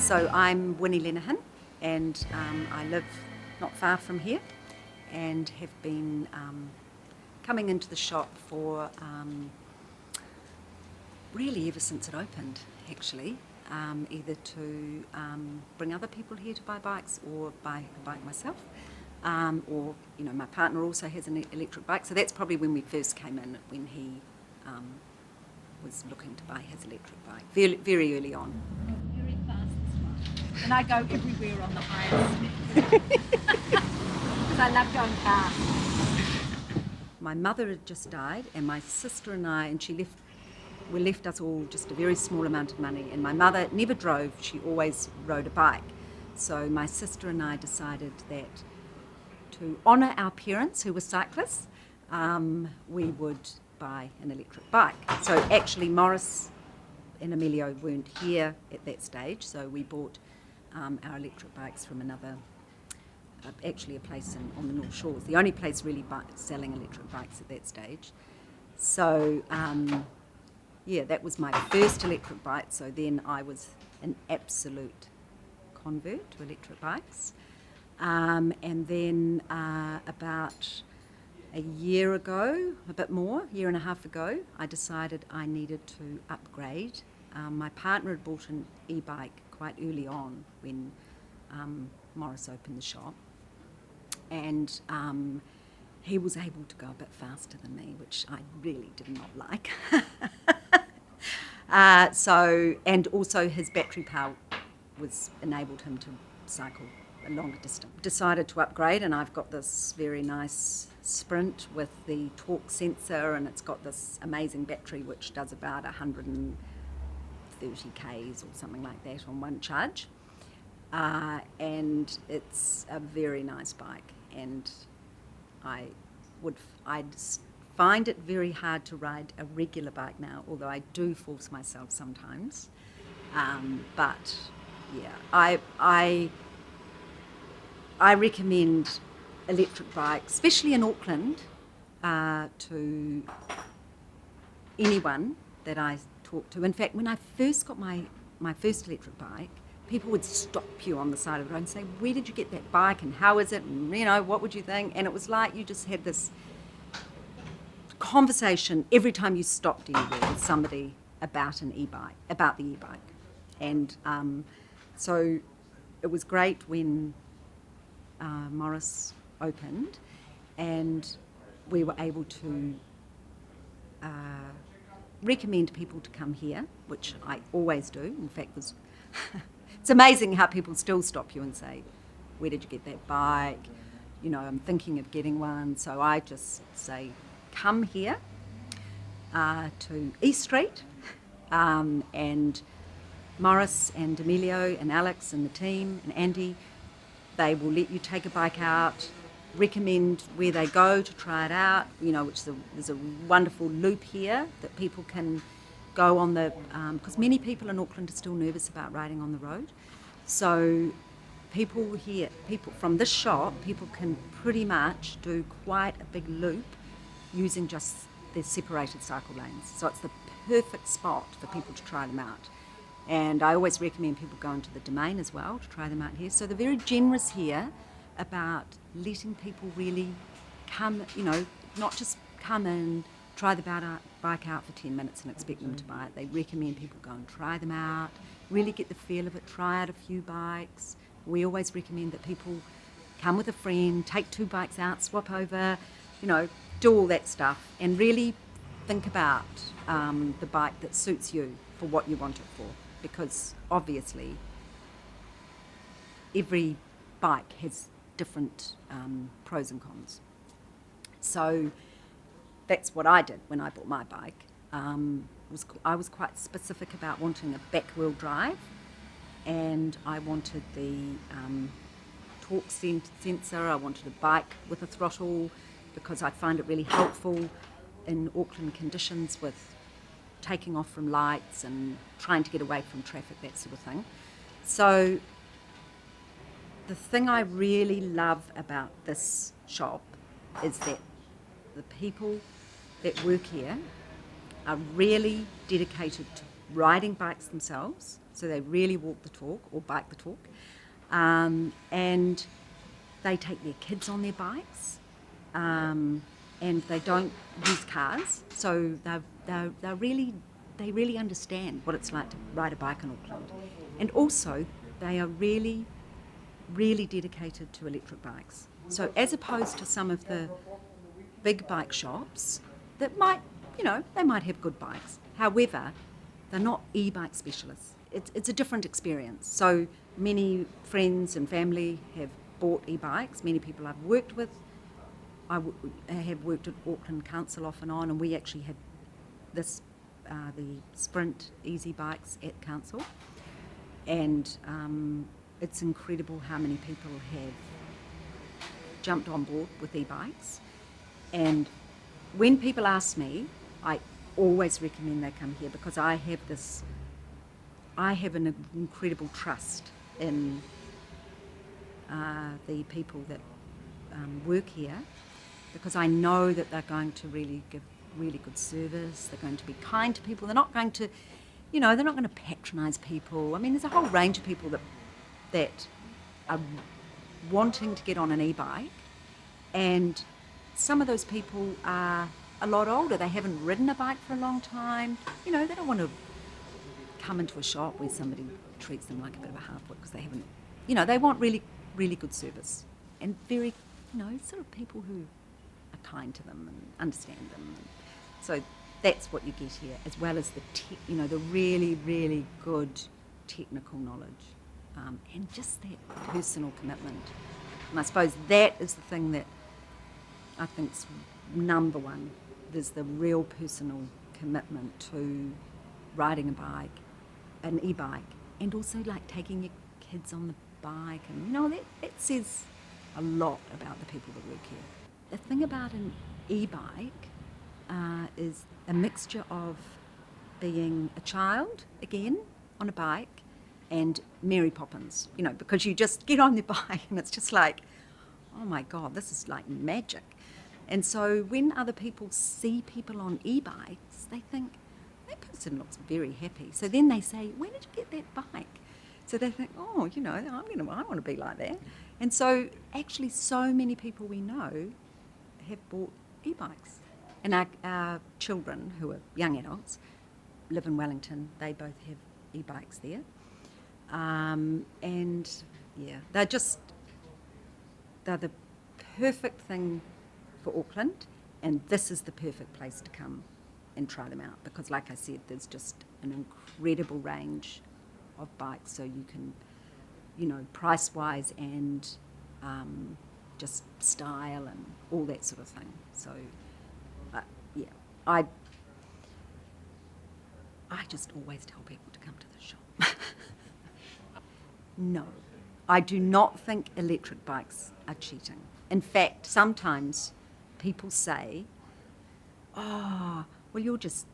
So I'm Winnie and I live not far from here and have been coming into the shop for really ever since it opened, actually, either to bring other people here to buy bikes or buy a bike myself. Or, you know, my partner also has an electric bike, so that's probably when we first came in, when he was looking to buy his electric bike, very, very early on. Very fast this one. And I go everywhere on the highest because I love going fast. My mother had just died, and my sister and I, and she left us all just a very small amount of money, and my mother never drove, she always rode a bike. So my sister and I decided that to honour our parents who were cyclists, we would buy an electric bike. So actually Morris and Emilio weren't here at that stage, so we bought our electric bikes from another, actually a place on the North Shore. The only place really selling electric bikes at that stage. So yeah, that was my first electric bike, so then I was an absolute convert to electric bikes. And then about a year ago, a bit more, year and a half ago, I decided I needed to upgrade. My partner had bought an e-bike quite early on when Morris opened the shop, and he was able to go a bit faster than me, which I really did not like. And also his battery power enabled him to cycle a longer distance. Decided to upgrade, and I've got this very nice Sprint with the torque sensor, and it's got this amazing battery which does about 130 k's or something like that on one charge. And it's a very nice bike, and I'd find it very hard to ride a regular bike now, although I do force myself sometimes. But yeah, I recommend electric bikes, especially in Auckland, to anyone that I talk to. In fact, when I first got my first electric bike, people would stop you on the side of the road and say, "Where did you get that bike, and how is it, and you know, what would you think?" And it was like you just had this conversation every time you stopped anywhere with somebody about the e-bike. And so it was great when Morris opened, and we were able to recommend people to come here, which I always do. In fact, it's amazing how people still stop you and say, "Where did you get that bike? You know, I'm thinking of getting one." So I just say, come here to East Street, and Morris and Emilio and Alex and the team and Andy, they will let you take a bike out, recommend where they go to try it out, you know, there's a wonderful loop here that people can go on because many people in Auckland are still nervous about riding on the road. So people from this shop, people can pretty much do quite a big loop using just the separated cycle lanes. So it's the perfect spot for people to try them out. And I always recommend people go into the Domain as well to try them out here. So they're very generous here about letting people really come, you know, not just come in, try the bike out for 10 minutes and expect them to buy it. They recommend people go and try them out, really get the feel of it, try out a few bikes. We always recommend that people come with a friend, take 2 bikes out, swap over, you know, do all that stuff, and really think about the bike that suits you for what you want it for. Because obviously every bike has different pros and cons. So that's what I did when I bought my bike. I was quite specific about wanting a back-wheel drive, and I wanted the torque sensor. I wanted a bike with a throttle because I find it really helpful in Auckland conditions with taking off from lights and trying to get away from traffic, that sort of thing. So the thing I really love about this shop is that the people that work here are really dedicated to riding bikes themselves, so they really walk the talk or bike the talk, and they take their kids on their bikes, and they don't use cars, so they really understand what it's like to ride a bike in Auckland, and also they are really dedicated to electric bikes. So as opposed to some of the big bike shops that might, they might have good bikes. However, they're not e-bike specialists. It's a different experience. So many friends and family have bought e-bikes. Many people I've worked with. I have worked at Auckland Council off and on, and we actually have the Sprint easy bikes at Council. And it's incredible how many people have jumped on board with e-bikes. And when people ask me, I always recommend they come here because I have an incredible trust in the people that work here, because I know that they're going to really give really good service. They're going to be kind to people. They're not going to, they're not going to patronise people. I mean, there's a whole range of people that are wanting to get on an e-bike, and some of those people are a lot older. They haven't ridden a bike for a long time. They don't want to come into a shop where somebody treats them like a bit of a half-wit because they haven't, they want really, really good service and very, sort of people who are kind to them and understand them. So that's what you get here, as well as the really, really good technical knowledge, and just that personal commitment. And I suppose that is the thing that I think's number one. There's the real personal commitment to riding a bike, an e-bike, and also like taking your kids on the bike, and that says a lot about the people that work here. The thing about an e-bike is a mixture of being a child again on a bike and Mary Poppins, because you just get on the bike and it's just like, oh my God, this is like magic. And so when other people see people on e-bikes, they think, that person looks very happy. So then they say, where did you get that bike? So they think, oh, I want to be like that. And so actually so many people we know have bought e-bikes. And our children, who are young adults, live in Wellington. They both have e-bikes there. And yeah, they're the perfect thing for Auckland, and this is the perfect place to come and try them out, because like I said, there's just an incredible range of bikes, so you can, price-wise and just style and all that sort of thing. So yeah, I just always tell people to come to the shop. No, I do not think electric bikes are cheating. In fact, sometimes people say, "Oh, well, you're just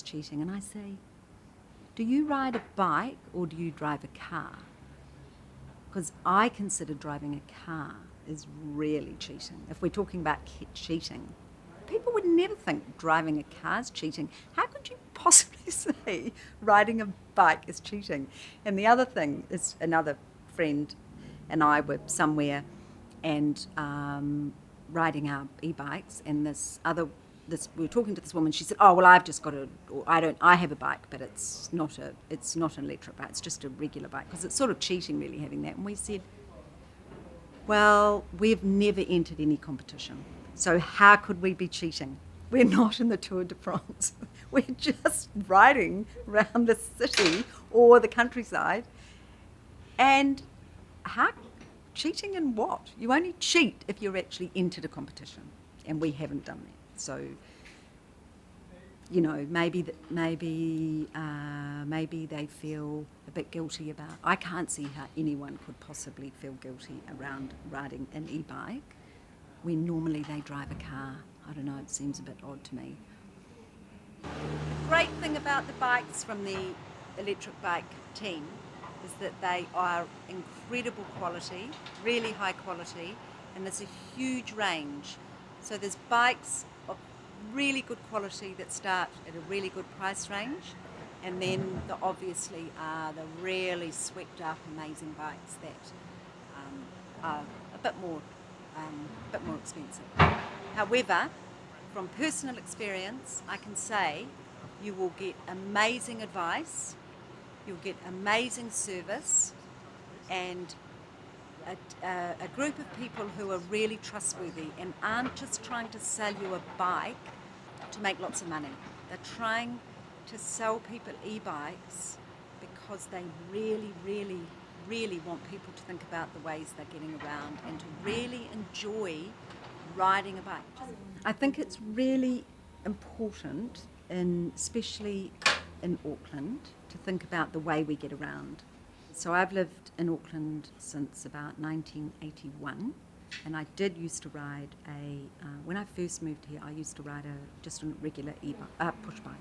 cheating," and I say, "Do you ride a bike or do you drive a car?" Because I consider driving a car is really cheating. If we're talking about cheating, people would never think driving a car is cheating. How could you possibly say riding a bike is cheating? And the other thing is, another friend and I were somewhere and riding our e-bikes, and we were talking to this woman. She said, "Oh, well, I've just got I have a bike, but it's not an electric bike. It's just a regular bike," because it's sort of cheating really having that. And we said, well, we've never entered any competition, so how could we be cheating? We're not in the Tour de France. We're just riding around the city or the countryside. And how cheating in what? You only cheat if you're actually entered a competition, and we haven't done that. So, maybe they feel a bit guilty about. I can't see how anyone could possibly feel guilty around riding an e-bike when normally they drive a car. I don't know, it seems a bit odd to me. The great thing about the bikes from the electric bike team is that they are incredible quality, really high quality, and there's a huge range. So there's bikes of really good quality that start at a really good price range, and then the obviously are the really swept up amazing bikes that are a bit more expensive. However, from personal experience, I can say you will get amazing advice, you'll get amazing service, and a group of people who are really trustworthy and aren't just trying to sell you a bike to make lots of money. They're trying to sell people e-bikes because they really, really, really want people to think about the ways they're getting around and to really enjoy riding a bike. I think it's really important, especially in Auckland, to think about the way we get around. So I've lived in Auckland since about 1981, and I did used to ride when I first moved here, I used to ride just a regular push bike.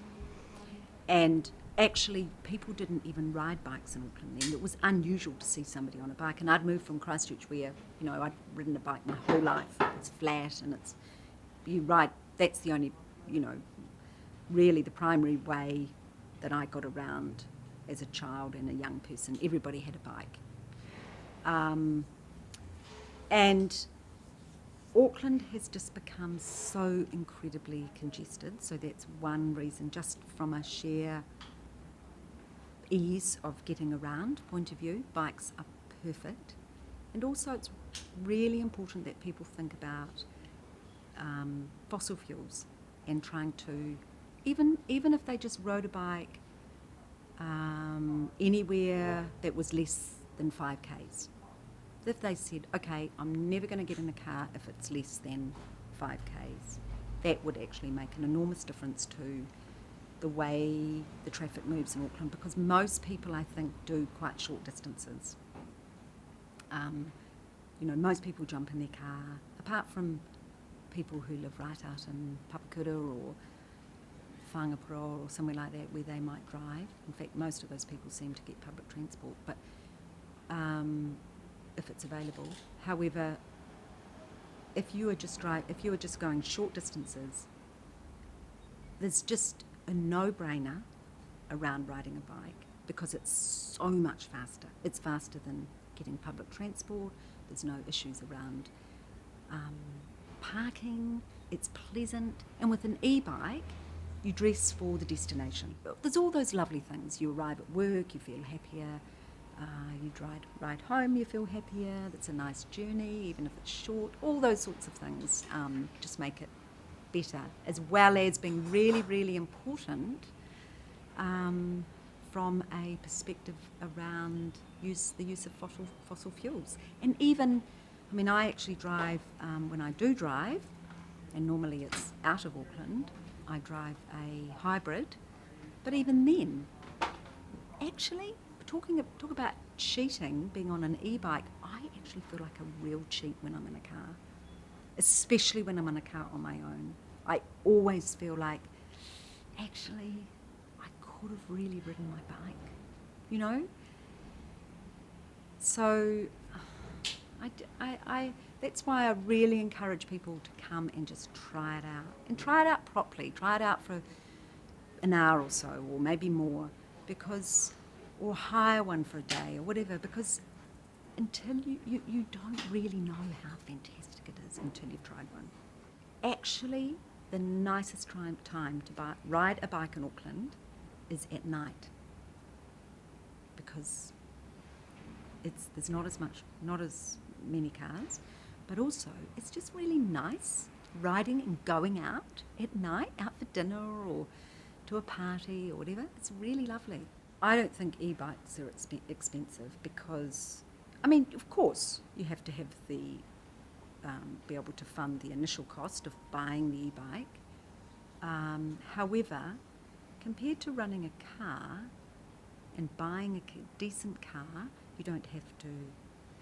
And actually, people didn't even ride bikes in Auckland then. It was unusual to see somebody on a bike. And I'd moved from Christchurch where, I'd ridden a bike my whole life. It's flat and you ride, that's the only, really the primary way that I got around as a child and a young person. Everybody had a bike. And Auckland has just become so incredibly congested, so that's one reason, just from a sheer ease of getting around point of view. Bikes are perfect. And also it's really important that people think about fossil fuels and trying to, even if they just rode a bike anywhere that was less than 5Ks. If they said, okay, I'm never going to get in a car if it's less than 5Ks, that would actually make an enormous difference to the way the traffic moves in Auckland, because most people, I think, do quite short distances. Most people jump in their car, apart from people who live right out in Papakura or Whangaparo or somewhere like that where they might drive. In fact, most of those people seem to get public transport, but if it's available. However, if you are just going short distances, there's just a no-brainer around riding a bike because it's so much faster. It's faster than getting public transport. There's no issues around parking. It's pleasant. And with an e-bike, you dress for the destination. There's all those lovely things. You arrive at work, you feel happier. You ride home, you feel happier. That's a nice journey, even if it's short. All those sorts of things just make it better, as well as being really, really important from a perspective around the use of fossil fuels. And even, I actually drive, when I do drive, and normally it's out of Auckland, I drive a hybrid, but even then, actually, talk about cheating, being on an e-bike, I actually feel like a real cheat when I'm in a car, especially when I'm in a car on my own. I always feel like, actually, I could have really ridden my bike, So that's why I really encourage people to come and just try it out, and try it out properly, try it out for an hour or so, or maybe more, or hire one for a day or whatever, because until you don't really know how fantastic it is until you've tried one. Actually, the nicest time to ride a bike in Auckland is at night, because there's not as many cars, but also it's just really nice riding and going out at night, out for dinner or to a party or whatever. It's really lovely. I don't think e-bikes are expensive because, of course, you have to have be able to fund the initial cost of buying the e-bike. However, compared to running a car and buying a decent car, you don't have to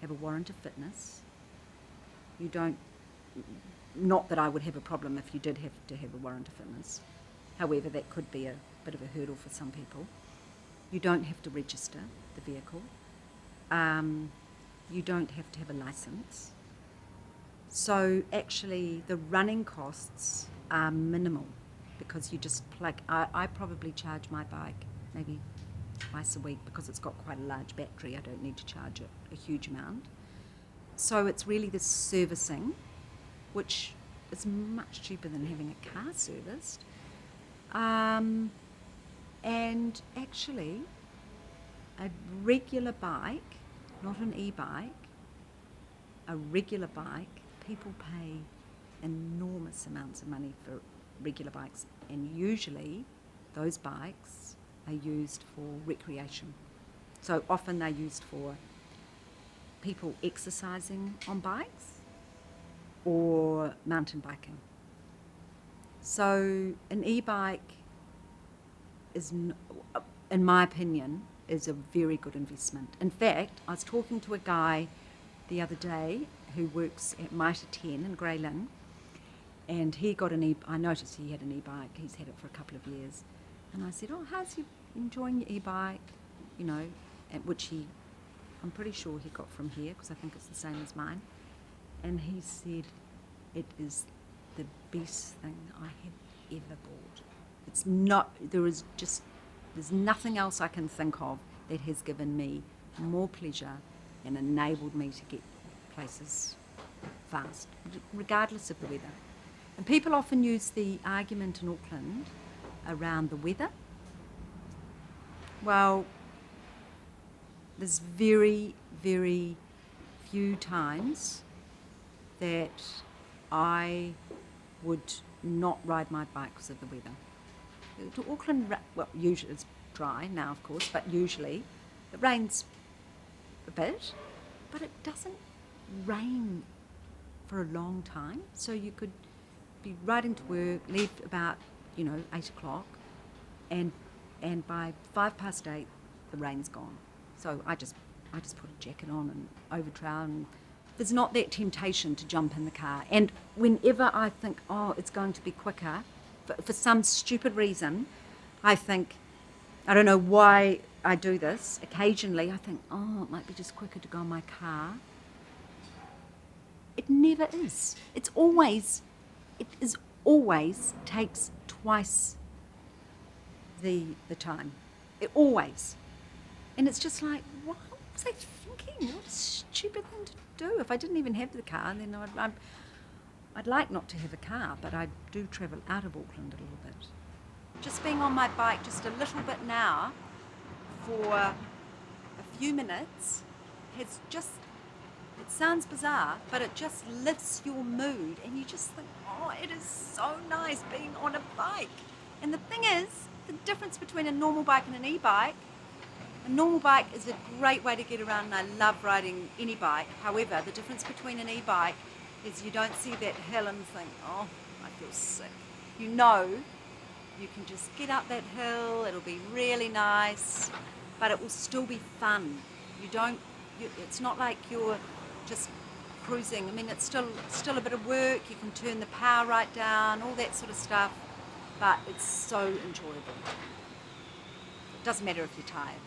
have a warrant of fitness. You don't, not that I would have a problem if you did have to have a warrant of fitness. However, that could be a bit of a hurdle for some people. You don't have to register the vehicle. You don't have to have a license. So actually the running costs are minimal. because you just plug. I probably charge my bike maybe twice a week because it's got quite a large battery. I don't need to charge it a huge amount. So it's really the servicing, which is much cheaper than having a car serviced. And actually, a regular bike, not an e-bike, a regular bike, people pay enormous amounts of money for regular bikes, and usually those bikes are used for recreation. So often they're used for people exercising on bikes or mountain biking. So an e-bike is, in my opinion, is a very good investment. In fact, I was talking to a guy the other day who works at Mitre 10 in Grey Lynn, and he got I noticed he had an e-bike. He's had it for a couple of years. And I said, oh, how's he enjoying your e-bike? You know, which I'm pretty sure he got from here, because I think it's the same as mine. And he said, it is the best thing I have ever bought. It's not, there's nothing else I can think of that has given me more pleasure and enabled me to get places fast, regardless of the weather. And people often use the argument in Auckland around the weather. Well, there's very, very few times that I would not ride my bike because of the weather. To Auckland, well, usually it's dry now, of course, but usually it rains a bit, but it doesn't rain for a long time. So you could be riding to work, leave about 8 o'clock, and by 8:05 the rain's gone. So I just put a jacket on and over trowel, and there's not that temptation to jump in the car. And whenever I think, oh, it's going to be quicker, for some stupid reason, I think, I don't know why I do this, occasionally I think, oh, it might be just quicker to go in my car. It never is. It always takes twice the time. It always. And it's just like, what was I thinking? What a stupid thing to do. If I didn't even have the car, then I'd like not to have a car, but I do travel out of Auckland a little bit. Just being on my bike just a little bit now for a few minutes has just, it sounds bizarre, but it just lifts your mood, and you just think, oh, it is so nice being on a bike. And the thing is, the difference between a normal bike and an e-bike, a normal bike is a great way to get around, and I love riding any bike. However, the difference between an e-bike is you don't see that hill and think, oh, I feel sick. You know you can just get up that hill, it'll be really nice, but it will still be fun. It's not like you're just cruising. I mean, it's still a bit of work, you can turn the power right down, all that sort of stuff, but it's so enjoyable. It doesn't matter if you're tired.